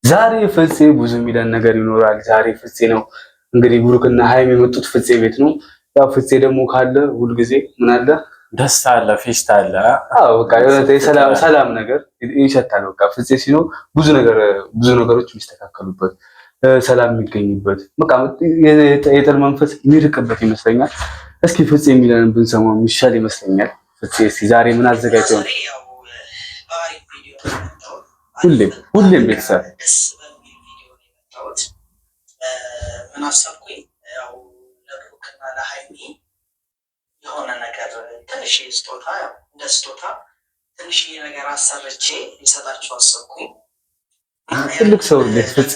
ዛሬ ፍፄ ብዙ የሚለን ነገር ይኖራል። ዛሬ ፍፄ ነው እንግዲህ ብሩክና ሃይሚ የመጡት ፍፄ ቤት ነው። ያው ፍፄ ደግሞ ካለ ሁልጊዜ ምን አለ ደስታ አለ፣ ፌስታ አለ። አዎ በቃ ሰላም ነገር ይሸታል። በቃ ፍፄ ሲኖር ብዙ ነገሮች የሚስተካከሉበት ሰላም የሚገኝበት በቃ የጥል መንፈስ የሚርቅበት ይመስለኛል። እስኪ ፍፄ የሚለንን ብንሰማው የሚሻል ይመስለኛል። ፍፄ እስኪ ዛሬ ምን አዘጋጀው? ሁሌም ቤተሰብ ምን አሰብኩኝ፣ ያው ለብሩክና ለሃይሚ የሆነ ነገር ትንሽ ስጦታ፣ ያው እንደ ስጦታ ትንሽ ነገር አሰርቼ ሊሰጣቸው አሰብኩኝ። ትልቅ ሰው እንዴት ፍፄ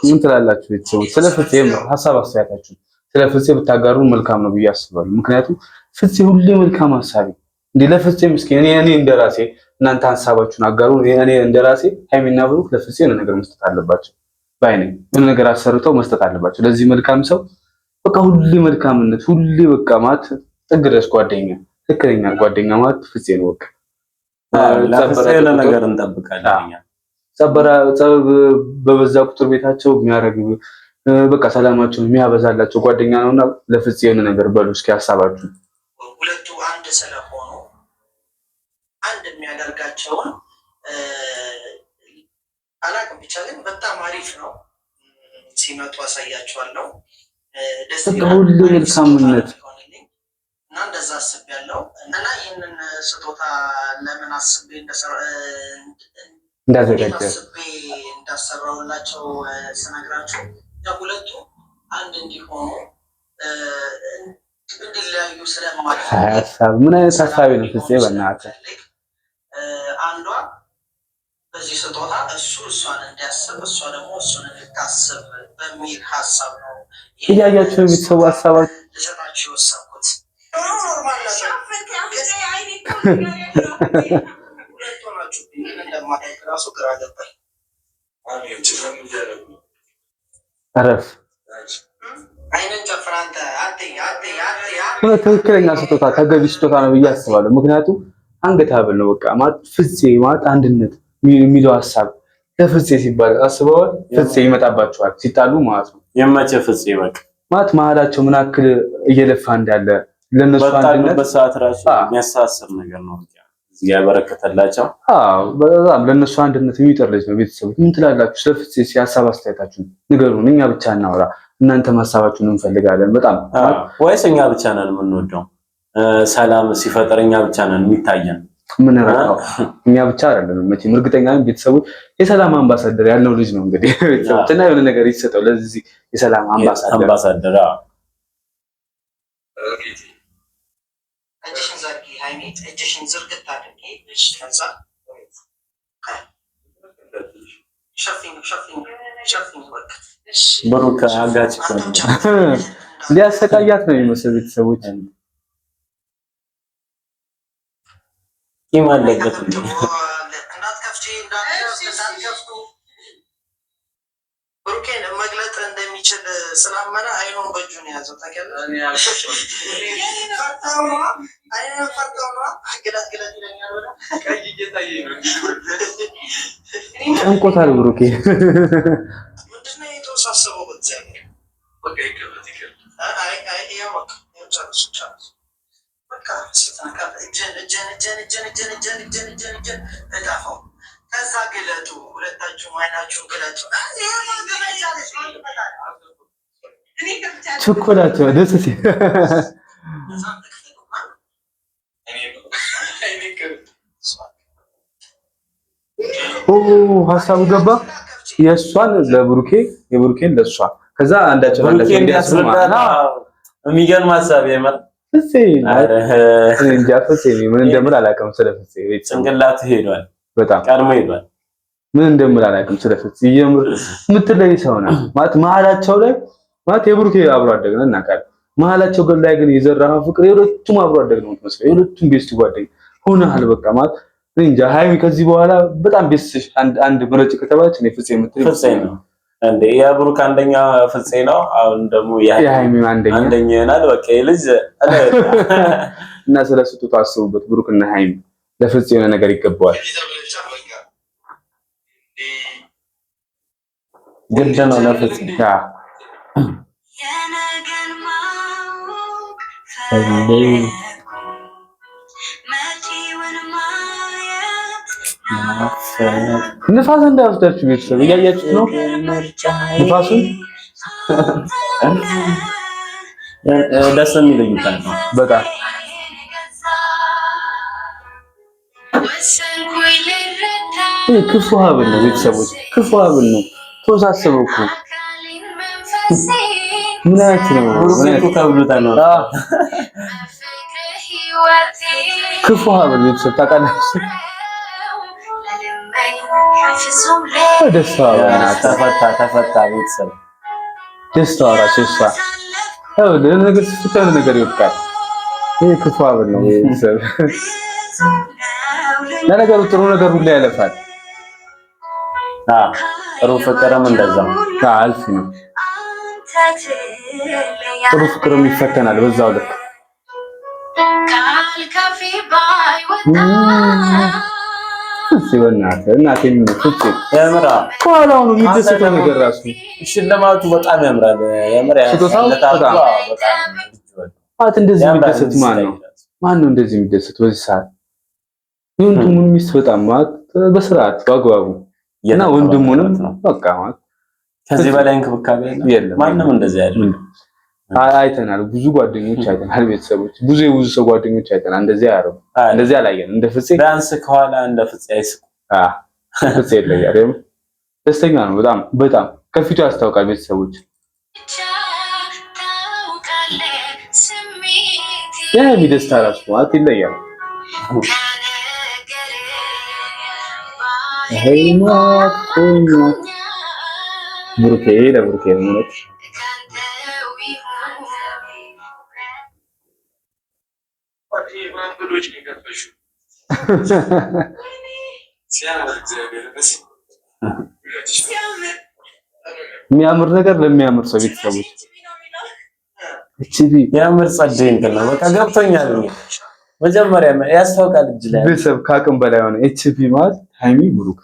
ምን ትላላችሁ? ቤተሰቦች ስለ ፍፄ ሀሳብ አስተያየታችሁ ስለ ፍፄ ብታጋሩ መልካም ነው ብዬ አስባለሁ። ምክንያቱም ፍፄ ሁሌ መልካም ሀሳቢ እንዴ ለፍፄ ምስኪን እኔ እንደራሴ እናንተ ሀሳባችሁን አጋሩ። እኔ እንደራሴ ሃይሚና ብሩክ ለፍፄ የሆነ ነገር መስጠት አለባቸው ባይ ነኝ። የሆነ ነገር አሰርተው መስጠት አለባቸው ለዚህ መልካም ሰው። በቃ ሁሌ መልካምነት ሁሌ በቃ ማለት ጥግ ድረስ ጓደኛ፣ ትክክለኛ ጓደኛ ማለት ፍፄ ነው። በቃ ለፍፄ ነገር እንጠብቃለን። ጸብ በበዛ ቁጥር ቤታቸው የሚያረግ በቃ ሰላማቸውን የሚያበዛላቸው ጓደኛ ነውና ለፍፄ የሆነ ነገር በሉ እስኪ ሀሳባችሁ። ሁለቱ አንድ ስለሆኑ አንድ የሚያደርጋቸውን አላቅም፣ ብቻ ግን በጣም አሪፍ ነው። ሲመጡ አሳያቸዋለሁ። ደስ ይላል መልካምነት እና እንደዛ አስቤያለሁ። እና ይህንን ስጦታ ለምን አስቤ እንዳሰራውላቸው ስነግራችሁ ሁለቱ አንድ እንዲሆኑ እንዲለያዩ ስለማልፈልግ ምን አይነት ሀሳቢ ነው ፍፄ? በእናትህ አንዷ በዚህ ስጦታ እሷን እንዲያስብ እሷ ደግሞ እሱን እንድታስብ በሚል ሀሳብ ነው እያያችሁ የሚሰቡ ሀሳባችሁ ልሰጣችሁ የወሰንኩት። አረፍ ትክክለኛ ስጦታ ተገቢ ስጦታ ነው ብዬ አስባለሁ። ምክንያቱም አንገት ሀብል ነው በቃ ማለት ፍፄ ማለት አንድነት የሚለው ሀሳብ ለፍፄ ሲባል አስበዋል። ፍፄ ይመጣባቸዋል ሲጣሉ ማለት ነው። የማቸ ፍፄ በቃ ማለት መሀላቸው ምን ያክል እየለፋ እንዳለ ለነሱ አንድነት በሰዓት ራሱ የሚያሳስር ነገር ነው ያበረከተላቸው። በጣም ለነሱ አንድነት የሚጠር ልጅ ነው። ቤተሰቦች ምን ትላላችሁ? ስለ ፍፄ ሀሳብ አስተያየታችሁን ንገሩን። እኛ ብቻ እናውራ፣ እናንተም ሀሳባችሁን እንፈልጋለን በጣም ወይስ እኛ ብቻ ነን የምንወደው? ሰላም ሲፈጠር እኛ ብቻ ነን የሚታየን? ምን ረካው እኛ ብቻ አይደለም መቼም እርግጠኛ ነኝ ቤተሰቦች የሰላም አምባሳደር ያልነው ልጅ ነው እንግዲህ ቤተሰቦችና የሆነ ነገር ይሰጠው ለዚህ የሰላም አምባሳደር እጅሽን ዘርጊ ሃይሚ፣ እጅሽን ዝርግት አድርጊ። ከዛ ሸፊኝ በቃ ብሩክ አጋጭ ሊያሰቃያት ነው የሚመስል ቤተሰቦች ይማለበት እንዳትከፍቺ እንዳትከፍቱ ብሩኬን መግለጥ እንደሚችል ስላመነ አይኑን በእጁ ነው የያዘው። ታውቂያለሽ? ጨንቆታል ብሩኬ። ምንድን ነው የተወሳሰበው? ከዛ ግለጡ፣ ሁለታችሁም አይናችሁን ግለጡ። ቸኮላቸው ደስ ሲል ሀሳቡ ገባ። የእሷን ለብሩኬ የብሩኬን ለእሷ ከዛ አንዳቸው የሚገርም ሀሳብ የመጣ ምን እንደምል አላውቅም። ስለ ፍፄ ጭንቅላት ሄዷል፣ በጣም ቀድሞ ሄዷል። ምን እንደምል አላውቅም። ስለ ፍፄ የምትለይ ሰው ነው ማለት መሀላቸው ላይ ማለት የብሩኬ አብሮ አደግ ነው እናውቃለን። መሀላቸው ላይ ግን የዘራኸው ፍቅር የሁለቱም አብሮ አደግ ነው የምትመስለው። የሁለቱም ቤስት ጓደኛ ሆነሃል በቃ ማለት እንጃ። ሃይሚ ከዚህ በኋላ በጣም ቤስትሽ አንድ ምረጭ ከተባለች እኔ ፍፄ የምትለኝ ፍፄ ነው እንዴ? የብሩክ አንደኛ ፍፄ ነው። አሁን ደግሞ የሃይሚ አንደኛ ይሆናል። በቃ ልጅ እና ስለ ስጦታ አስቡበት። ብሩክና ሃይሚ ለፍፄ የሆነ ነገር ይገባዋል። ግድ ነው ለፍፄ ንፋስ እንዳይወስዳችሁ ቤተሰብ እያያችሁት ነው ንፋሱን ደስ የሚል እይታ ነው በጣም ይሄ ክፉ ሀብል ነው ቤተሰቦች ክፉ ሀብል ነው ተወሳሰበው እኮ ምን አይነት ነው ሩቁ ተብሎታል ነው ክፉ ሀብል ቤተሰብ ታውቃላችሁ ደስታ ተፈታ ቤተሰብ ደስታ ራሱ እሷ ነገር ስትፈታ ነገር ይወጣል ይሄ ክፉ ሀብል ነው ቤተሰብ ለነገሩ ጥሩ ነገር ሁሉ ያለፋል ጥሩ ፍቅርም እንደዛው አልፍ ነው ጥሩ ፍቅርም ይፈተናል በዛው ልክ ሲበናት እናቴ ምን ፍጽ ያምራ ከኋላው ነው የሚደሰተው ነገር ራሱ ሽልማቱ በጣም ያምራል ያምራ በጣም እንደዚህ የሚደሰት ማን ነው እንደዚህ የሚደሰት በዚህ ሰዓት ወንድሙን ሚስት በጣም በስርዓት በአግባቡ እና ወንድሙንም በቃ ከዚህ በላይ እንክብካቤ የለም ማንንም እንደዚህ አይደለም አይተናል ብዙ ጓደኞች አይተናል ቤተሰቦች ብዙ ሰው ጓደኞች አይተናል እንደዚህ ያረው እንደዚህ አላየንም እንደ ፍፄ ዳንስ ከኋላ እንደ ፍፄ አይስቁ ፍፄ ይለያል ደስተኛ ነው በጣም ከፊቱ ያስታውቃል ቤተሰቦች ያ የሚደስታ ራሱ ማለት ይለያል ሄይማት ብሩኬ ለብሩኬ ማለት የሚያምር ነገር ለሚያምር ሰው ቤተሰቦች እቺ ያምር ጸደይ እንትን ነው በቃ ገብቶኛል መጀመሪያ ያስታውቃል እጅ ላይ ቤተሰብ ካቅም በላይ ሆነ ኤችፒ ማለት ሃይሚ ብሩክ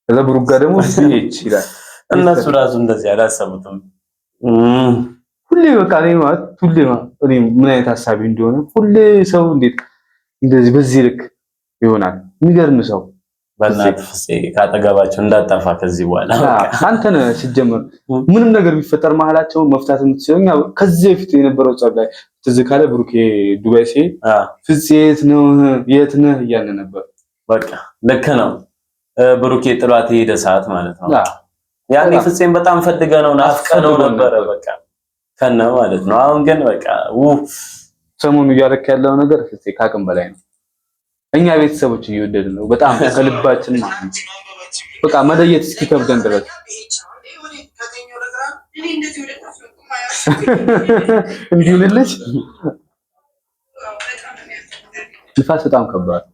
ከዛ ብሩክ ጋር ደግሞ ሲኤች ይላል እነሱ ራሱ እንደዚህ አላሰቡትም ሁሌ በቃ ሁሌ ምን አይነት ሐሳቢ እንደሆነ ሁሌ ሰው እንዴት እንደዚህ በዚህ ልክ ይሆናል የሚገርም ሰው በእናትህ ፍፄ ካጠገባቸው እንዳጠፋ ከዚህ በኋላ አንተ ነህ ሲጀመር ምንም ነገር ቢፈጠር መሀላቸው መፍታት የምትችለው ከዚህ በፊት የነበረው ጸብ ላይ ትዝ ካለ ብሩኬ ዱባይ ሲሄድ ፍፄ የት ነህ እያለ ነበር በቃ ልክ ነው ብሩኬ ጥሏት የሄደ ሰዓት ማለት ነው ያኔ ፍፄን በጣም ፈልገነው ናፍቀነው ነበር በቃ ከነ ማለት ነው አሁን ግን በቃ ሰሞኑን እያረክ ያለው ነገር ፍፄ ካቅም በላይ ነው እኛ ቤተሰቦች እየወደድን ነው በጣም ከልባችን ማለት በቃ መለየት እስኪከብደን ድረስ እንዲሁልልሽ ንፋስ በጣም ከባድ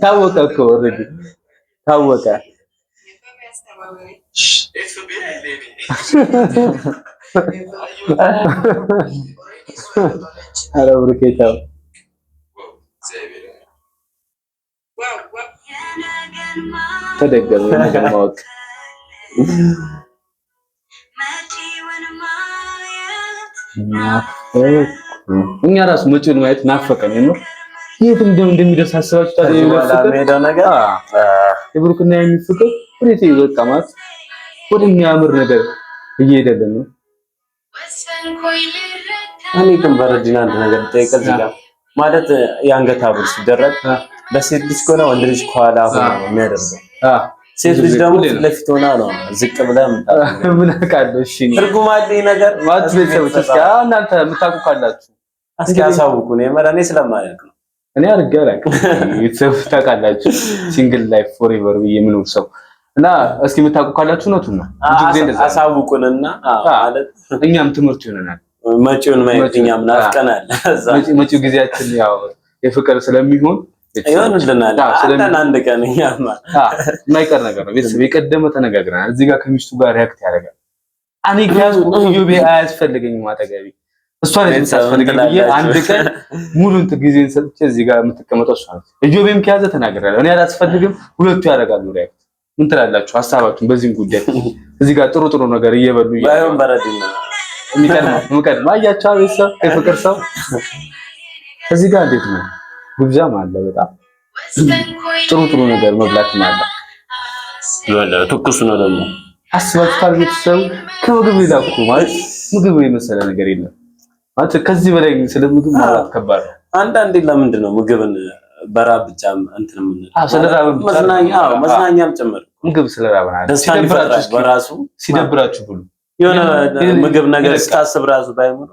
ታወቀ እኮ ኦሬዲ ታወቀ አረ ብሩኬታው ተደገመ ነገር ማወቅ እኛ ራሱ መጪውን ማየት ናፈቀን ነው የት እንደሚደርስ አስባችሁ ታዲያ ነገር የብሩክና የሚፍቅር ወዴት በቃ ማለት ወደሚያምር ነገር እየሄደልን ነው እኔ ግን በረዲና አንድ ነገር ጠይቀህ እዚህ ጋር ማለት የአንገት ሐብል ሲደረግ በሴት ልጅ ከሆነ ወንድ ልጅ ከኋላ ሆኖ ነው የሚያደርገው ሴት ልጅ ደግሞ ለፊት ሆና ነው ዝቅ ብለህ ምን አውቃለሁ እሺ ትርጉም አለኝ ነገር ማለት ቤተሰቦች እስኪ እናንተ የምታውቁ ካላችሁ እስኪ አሳውቁን የመረኔ ስለማያውቅ ነው እኔ አድርጌ አላውቅም ቤተሰቦች ታውቃላችሁ ሲንግል ላይፍ ፎሬቨር የምኖር ሰው እና እስኪ የምታውቁ ካላችሁ ነው ብዙ ጊዜ እንደዛ አሳውቁንና ማለት እኛም ትምህርት ይሆነናል መጪውን ማየት እኛም ናፍቀናል መጪው ጊዜያችን ያው የፍቅር ስለሚሆን ይሆንልናል አንድ ቀን እኛማ የማይቀር ነገር ነው ቤተሰብ የቀደመ ተነጋግረናል እዚህ ጋር ከሚስቱ ጋር ሪአክት ያደርጋል እኔ ጋር ዩቢ አያስፈልገኝም አጠገቢ እሷን የምታስፈልገኝ አንድ ቀን ሙሉ እንትን ጊዜን ሰጥቼ እዚህ ጋር የምትቀመጠው እሷ ነች። እጆቤም ከያዘ ተናግሬያለሁ። እኔ አላስፈልግም፣ ሁለቱ ያደርጋሉ። ሪያክት ምን ትላላችሁ? ሀሳባችሁን በዚህም ጉዳይ እዚህ ጋር ጥሩ ነገር እየበሉ ባይሆን በረድና የሚቀድመው አያቸው ቤተሰብ የፍቅር ሰው እዚህ ጋር እንዴት ነው? ግብዣም አለ፣ በጣም ጥሩ ነገር መብላት አለ። ትኩስ ነው ደግሞ አስባችኋል? ቤተሰብ ከምግብ ይላኩ ማለት ምግብ የመሰለ ነገር የለም ማለት ከዚህ በላይ ስለምግብ ማለት ከባድ ነው። አንዳንዴ ለምንድን ነው ምግብን በራብ ብቻ እንትን ምን ስለራብ መዝናኛም ጭምር ምግብ ስለራብ ነው። በራሱ ሲደብራችሁ ብሉ የሆነ ምግብ ነገር ስታስብ ራሱ ባይሞር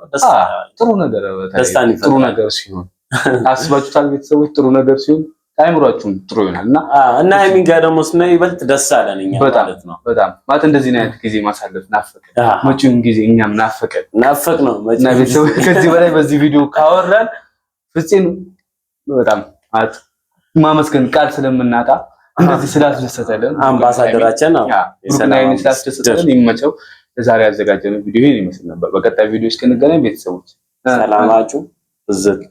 ጥሩ ነገር ሲሆን አስባችሁታል? ቤተሰቦች ጥሩ ነገር ሲሆን አይምሯችሁም ጥሩ ይሆናልና እና ሀይሚን ጋር ደግሞ ስናይ ይበልጥ ደስ አለን እኛ ማለት ነው። በጣም ማለት እንደዚህ አይነት ጊዜ ማሳለፍ ናፈቀን፣ መጪውን ጊዜ እኛም ናፈቅ ነው እና ቤተሰቦች ከዚህ በላይ በዚህ ቪዲዮ ካወራን ፍፄን በጣም ማለት ማመስገን ቃል ስለምናጣ እንደዚህ ስላስደሰተልን አምባሳደራችን ነው የሰላም ስላስደሰተልን ይመቸው። ለዛሬ ያዘጋጀነው ቪዲዮ ይሄን ይመስል ነበር። በቀጣይ ቪዲዮ እስክንገናኝ ቤተሰቦች ሰላማችሁ ብዝት